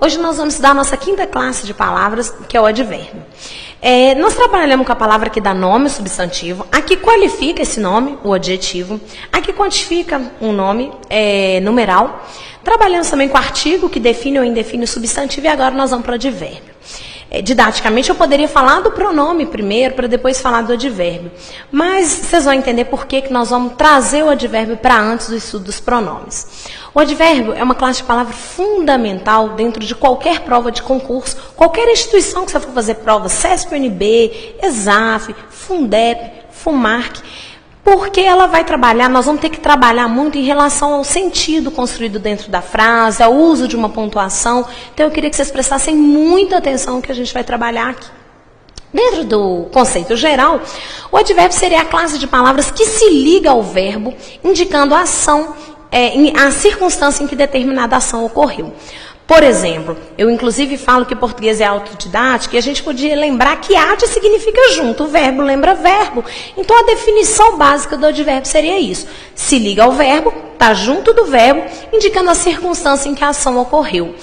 Hoje nós vamos estudar a nossa quinta classe de palavras, que é o advérbio. Nós trabalhamos com a palavra que dá nome, o substantivo, a que qualifica esse nome, o adjetivo, a que quantifica um nome, numeral. Trabalhamos também com o artigo, que define ou indefine o substantivo, e agora nós vamos para o advérbio. Didaticamente, eu poderia falar do pronome primeiro, para depois falar do advérbio. Mas vocês vão entender por que nós vamos trazer o advérbio para antes do estudo dos pronomes. O advérbio é uma classe de palavra fundamental dentro de qualquer prova de concurso, qualquer instituição que você for fazer prova, CESP, UNB, ESAF, Fundep, FUNMARC, porque ela vai trabalhar, nós vamos ter que trabalhar muito em relação ao sentido construído dentro da frase, ao uso de uma pontuação. Então, eu queria que vocês prestassem muita atenção no que a gente vai trabalhar aqui. Dentro do conceito geral, o advérbio seria a classe de palavras que se liga ao verbo, indicando a ação, a circunstância em que determinada ação ocorreu. Por exemplo, eu inclusive falo que português é autodidático e a gente podia lembrar que ade significa junto, o verbo lembra verbo. Então a definição básica do advérbio seria isso. Se liga ao verbo, está junto do verbo, indicando a circunstância em que a ação ocorreu.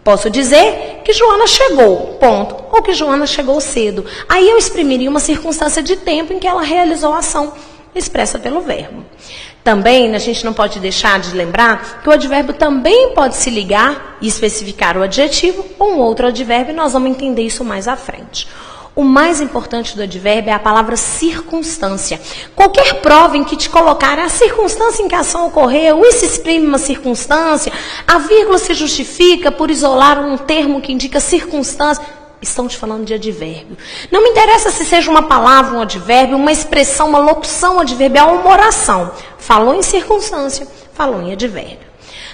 Posso dizer que Joana chegou, ponto, ou que Joana chegou cedo. Aí eu exprimiria uma circunstância de tempo em que ela realizou a ação expressa pelo verbo. Também a gente não pode deixar de lembrar que o advérbio também pode se ligar e especificar o adjetivo ou um outro advérbio, e nós vamos entender isso mais à frente. O mais importante do advérbio é a palavra circunstância. Qualquer prova em que te colocar a circunstância em que a ação ocorreu, isso exprime uma circunstância, a vírgula se justifica por isolar um termo que indica circunstância. Estão te falando de advérbio. Não me interessa se seja uma palavra, um advérbio, uma expressão, uma locução adverbial ou uma oração. Falou em circunstância, falou em advérbio.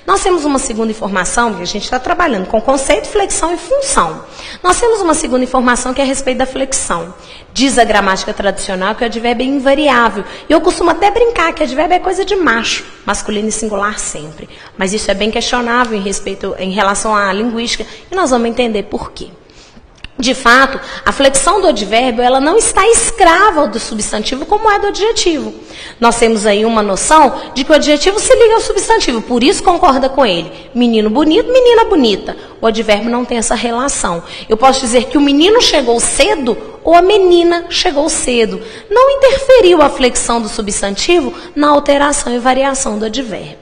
Nós temos uma segunda informação, porque a gente está trabalhando com conceito, flexão e função. Nós temos uma segunda informação que é a respeito da flexão. Diz a gramática tradicional que o advérbio é invariável. E eu costumo até brincar que advérbio é coisa de macho, masculino e singular sempre. Mas isso é bem questionável em relação à linguística, e nós vamos entender por quê. De fato, a flexão do advérbio ela não está escrava do substantivo como é do adjetivo. Nós temos aí uma noção de que o adjetivo se liga ao substantivo, por isso concorda com ele. Menino bonito, menina bonita. O advérbio não tem essa relação. Eu posso dizer que o menino chegou cedo ou a menina chegou cedo. Não interferiu a flexão do substantivo na alteração e variação do advérbio.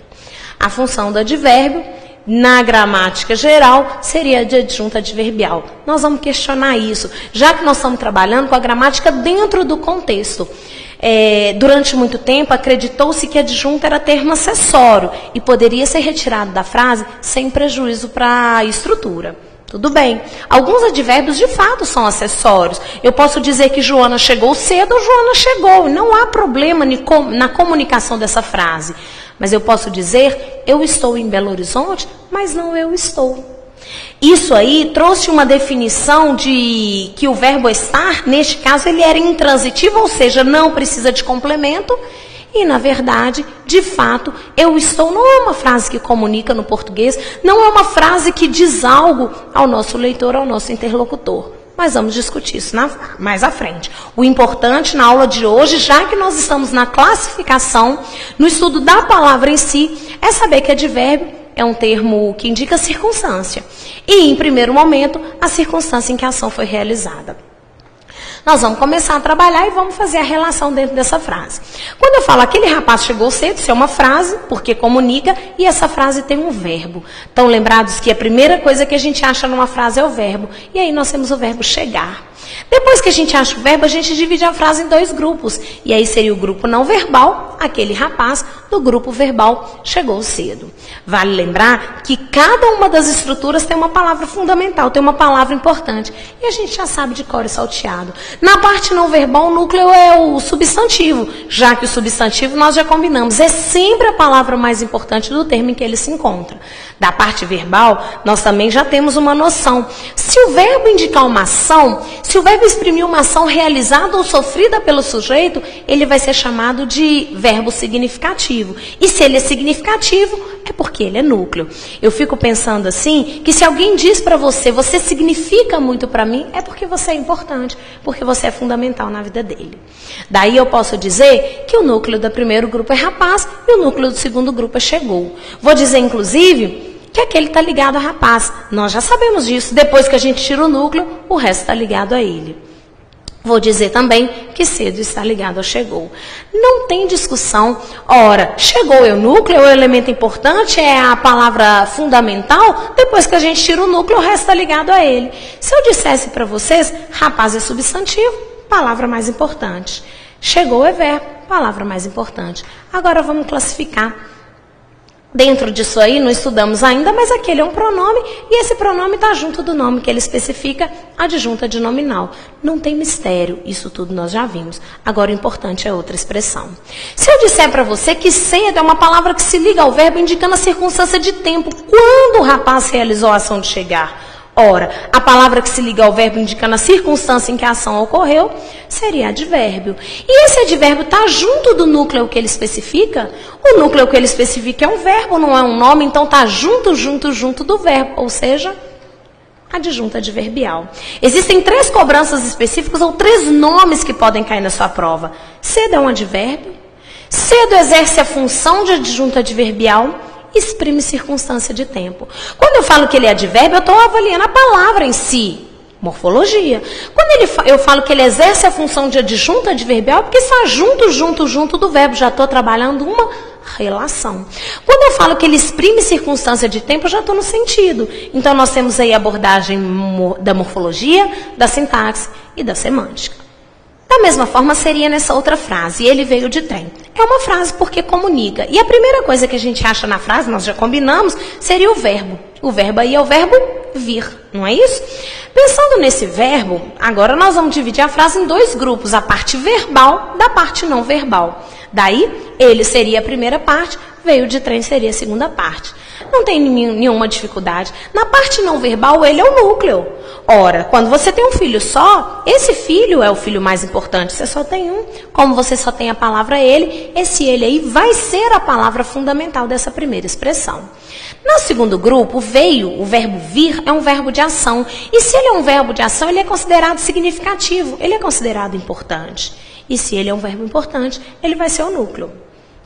A função do advérbio na gramática geral, seria de adjunto adverbial. Nós vamos questionar isso, já que nós estamos trabalhando com a gramática dentro do contexto. Durante muito tempo, acreditou-se que adjunto era termo acessório e poderia ser retirado da frase sem prejuízo para a estrutura. Tudo bem. Alguns advérbios, de fato, são acessórios. Eu posso dizer que Joana chegou cedo ou Joana chegou. Não há problema na comunicação dessa frase. Mas eu posso dizer, eu estou em Belo Horizonte, mas não eu estou. Isso aí trouxe uma definição de que o verbo estar, neste caso, ele era intransitivo, ou seja, não precisa de complemento. E, na verdade, de fato, eu estou não é uma frase que comunica no português, não é uma frase que diz algo ao nosso leitor, ao nosso interlocutor. Mas vamos discutir isso mais à frente. O importante na aula de hoje, já que nós estamos na classificação, no estudo da palavra em si, é saber que advérbio é um termo que indica circunstância. E, em primeiro momento, a circunstância em que a ação foi realizada. Nós vamos começar a trabalhar e vamos fazer a relação dentro dessa frase. Quando eu falo aquele rapaz chegou cedo, isso é uma frase, porque comunica, e essa frase tem um verbo. Estão lembrados que a primeira coisa que a gente acha numa frase é o verbo. E aí nós temos o verbo chegar. Depois que a gente acha o verbo, a gente divide a frase em dois grupos. E aí seria o grupo não verbal, aquele rapaz, do grupo verbal, chegou cedo. Vale lembrar que cada uma das estruturas tem uma palavra fundamental, tem uma palavra importante. E a gente já sabe de cor e salteado. Na parte não verbal, o núcleo é o substantivo, já que o substantivo nós já combinamos. É sempre a palavra mais importante do termo em que ele se encontra. Da parte verbal, nós também já temos uma noção. Se o verbo indicar uma ação, se o verbo exprimir uma ação realizada ou sofrida pelo sujeito, ele vai ser chamado de verbo significativo. E se ele é significativo, é porque ele é núcleo. Eu fico pensando assim, que se alguém diz para você, você significa muito para mim, é porque você é importante, porque você é fundamental na vida dele. Daí eu posso dizer que o núcleo do primeiro grupo é rapaz e o núcleo do segundo grupo é chegou. Vou dizer, inclusive, que aquele está ligado a rapaz. Nós já sabemos disso. Depois que a gente tira o núcleo, o resto está ligado a ele. Vou dizer também que cedo está ligado a chegou. Não tem discussão. Ora, chegou é o núcleo, é o elemento importante, é a palavra fundamental. Depois que a gente tira o núcleo, o resto está ligado a ele. Se eu dissesse para vocês, rapaz é substantivo, palavra mais importante. Chegou é verbo, palavra mais importante. Agora vamos classificar. Dentro disso aí, não estudamos ainda, mas aquele é um pronome e esse pronome está junto do nome que ele especifica, adjunta de nominal. Não tem mistério, isso tudo nós já vimos. Agora o importante é outra expressão. Se eu disser para você que cedo é uma palavra que se liga ao verbo indicando a circunstância de tempo, quando o rapaz realizou a ação de chegar. Ora, a palavra que se liga ao verbo indicando a circunstância em que a ação ocorreu, seria advérbio. E esse advérbio está junto do núcleo que ele especifica? O núcleo que ele especifica é um verbo, não é um nome, então está junto do verbo, ou seja, adjunta adverbial. Existem 3 cobranças específicas ou 3 nomes que podem cair na sua prova. Cedo é um advérbio, cedo exerce a função de adjunta adverbial, exprime circunstância de tempo. Quando eu falo que ele é advérbio, eu estou avaliando a palavra em si, morfologia. Quando eu falo que ele exerce a função de adjunta adverbial, porque está junto do verbo, já estou trabalhando uma relação. Quando eu falo que ele exprime circunstância de tempo, eu já estou no sentido. Então, nós temos aí a abordagem da morfologia, da sintaxe e da semântica. Da mesma forma, seria nessa outra frase, ele veio de trem. É uma frase porque comunica. E a primeira coisa que a gente acha na frase, nós já combinamos, seria o verbo. O verbo aí é o verbo vir, não é isso? Pensando nesse verbo, agora nós vamos dividir a frase em 2 grupos, a parte verbal da parte não verbal. Daí, ele seria a primeira parte, veio de trem seria a segunda parte. Não tem nenhuma dificuldade. Na parte não verbal, ele é o núcleo. Ora, quando você tem um filho só, esse filho é o filho mais importante. Você só tem um. Como você só tem a palavra ele, esse ele aí vai ser a palavra fundamental dessa primeira expressão. No segundo grupo, veio, o verbo vir, é um verbo de ação. E se ele é um verbo de ação, ele é considerado significativo. Ele é considerado importante. E se ele é um verbo importante, ele vai ser o núcleo.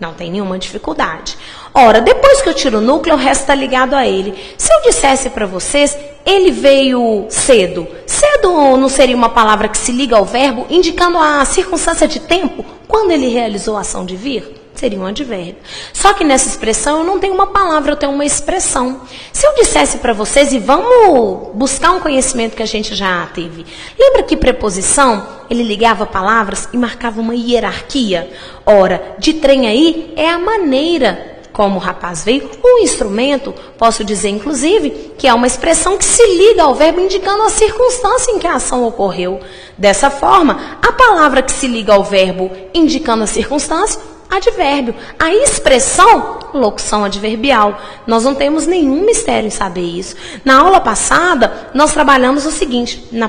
Não tem nenhuma dificuldade. Ora, depois que eu tiro o núcleo, o resto está ligado a ele. Se eu dissesse para vocês, ele veio cedo. Cedo não seria uma palavra que se liga ao verbo, indicando a circunstância de tempo, quando ele realizou a ação de vir? Seria um advérbio. Só que nessa expressão eu não tenho uma palavra, eu tenho uma expressão. Se eu dissesse para vocês, e vamos buscar um conhecimento que a gente já teve. Lembra que preposição, ele ligava palavras e marcava uma hierarquia? Ora, de trem aí é a maneira como o rapaz veio. Um instrumento, posso dizer inclusive, que é uma expressão que se liga ao verbo indicando a circunstância em que a ação ocorreu. Dessa forma, a palavra que se liga ao verbo indicando a circunstância, advérbio. A expressão, locução adverbial. Nós não temos nenhum mistério em saber isso. Na aula passada, nós trabalhamos o seguinte, na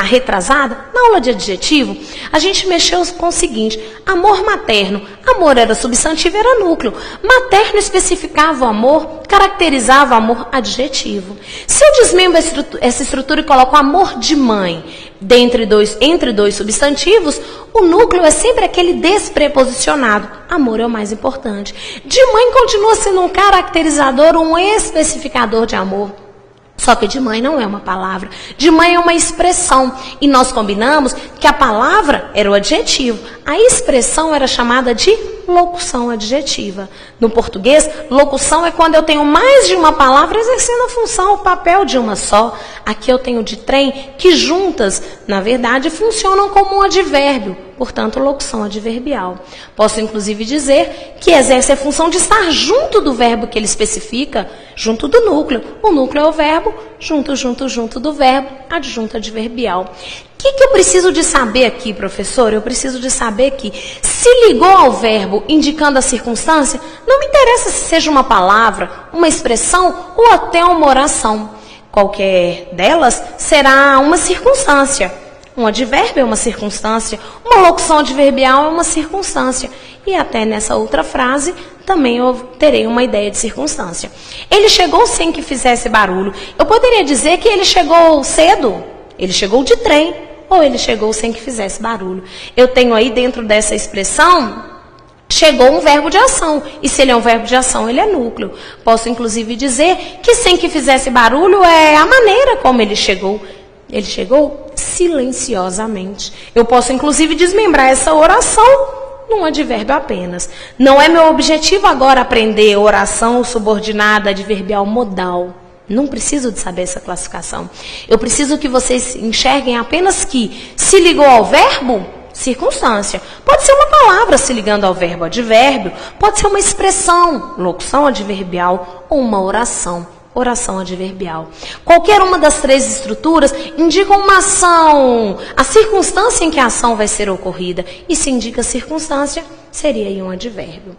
retrasada, na aula de adjetivo, a gente mexeu com o seguinte, amor materno. Amor era substantivo, era núcleo. Materno especificava o amor, caracterizava o amor adjetivo. Se eu desmembro essa estrutura e coloco amor de mãe, entre dois substantivos, o núcleo é sempre aquele despreposicionado. Amor é o mais importante. De mãe continua sendo um caracterizador, um especificador de amor. Só que de mãe não é uma palavra. De mãe é uma expressão. E nós combinamos que a palavra era o adjetivo. A expressão era chamada de locução adjetiva. No português, locução é quando eu tenho mais de uma palavra exercendo a função, o papel de uma só. Aqui eu tenho de trem que juntas, na verdade, funcionam como um advérbio. Portanto, locução adverbial. Posso, inclusive, dizer que exerce a função de estar junto do verbo que ele especifica, junto do núcleo. O núcleo é o verbo, junto do verbo, adjunta adverbial. O que eu preciso de saber aqui, professor? Eu preciso de saber que se ligou ao verbo indicando a circunstância, não me interessa se seja uma palavra, uma expressão ou até uma oração. Qualquer delas será uma circunstância. Um advérbio é uma circunstância, uma locução adverbial é uma circunstância. E até nessa outra frase, também eu terei uma ideia de circunstância. Ele chegou sem que fizesse barulho. Eu poderia dizer que ele chegou cedo, ele chegou de trem, ou ele chegou sem que fizesse barulho. Eu tenho aí dentro dessa expressão, chegou um verbo de ação. E se ele é um verbo de ação, ele é núcleo. Posso, inclusive, dizer que sem que fizesse barulho é a maneira como ele chegou. Ele chegou silenciosamente. Eu posso, inclusive, desmembrar essa oração num advérbio apenas. Não é meu objetivo agora aprender oração subordinada adverbial modal. Não preciso de saber essa classificação. Eu preciso que vocês enxerguem apenas que se ligou ao verbo, circunstância. Pode ser uma palavra se ligando ao verbo advérbio, pode ser uma expressão, locução adverbial, ou uma oração, oração adverbial. Qualquer uma das três estruturas indica uma ação, a circunstância em que a ação vai ser ocorrida. E se indica circunstância, seria aí um advérbio.